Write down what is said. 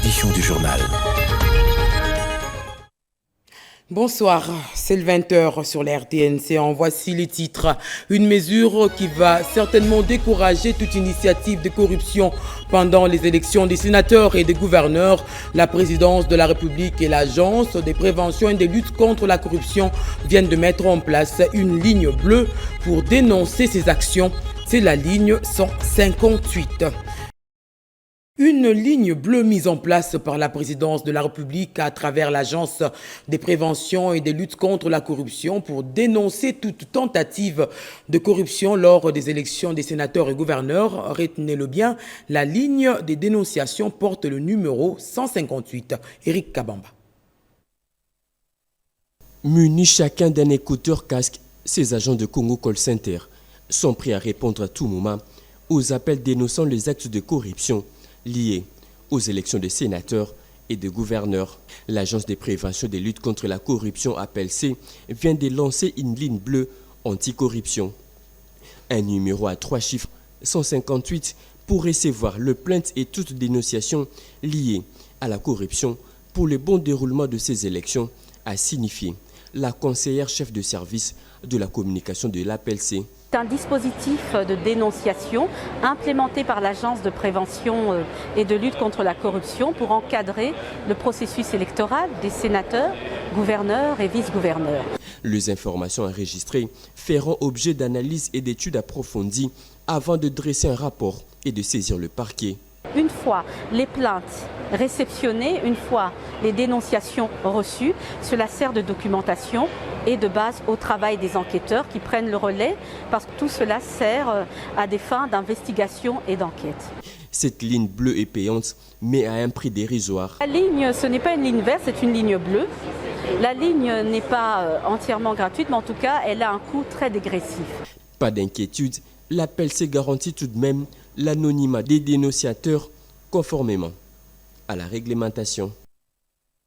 édition du journal. Bonsoir, c'est le 20h sur la RTNC. En voici les titres. Une mesure qui va certainement décourager toute initiative de corruption pendant les élections des sénateurs et des gouverneurs. La présidence de la République et l'Agence des préventions et des luttes contre la corruption viennent de mettre en place une ligne bleue pour dénoncer ces actions. C'est la ligne 158. Une ligne bleue mise en place par la présidence de la République à travers l'Agence des préventions et des luttes contre la corruption pour dénoncer toute tentative de corruption lors des élections des sénateurs et gouverneurs. Retenez-le bien, la ligne des dénonciations porte le numéro 158. Éric Kabamba. Munis chacun d'un écouteur casque, ces agents de Congo Call Center sont prêts à répondre à tout moment aux appels dénonçant les actes de corruption liés aux élections des sénateurs et des gouverneurs. L'Agence des préventions des luttes contre la corruption, APLC, vient de lancer une ligne bleue anticorruption. Un numéro à 3 chiffres, 158, pour recevoir le plainte et toute dénonciation liée à la corruption pour le bon déroulement de ces élections, a signifié la conseillère chef de service de la communication de l'APLC. C'est un dispositif de dénonciation implémenté par l'Agence de prévention et de lutte contre la corruption pour encadrer le processus électoral des sénateurs, gouverneurs et vice-gouverneurs. Les informations enregistrées feront objet d'analyses et d'études approfondies avant de dresser un rapport et de saisir le parquet. Une fois les plaintes réceptionnées, une fois les dénonciations reçues, cela sert de documentation et de base au travail des enquêteurs qui prennent le relais parce que tout cela sert à des fins d'investigation et d'enquête. Cette ligne bleue est payante, mais à un prix dérisoire. La ligne, ce n'est pas une ligne verte, c'est une ligne bleue. La ligne n'est pas entièrement gratuite, mais en tout cas, elle a un coût très dégressif. Pas d'inquiétude, l'APLC garantit tout de même l'anonymat des dénonciateurs conformément à la réglementation.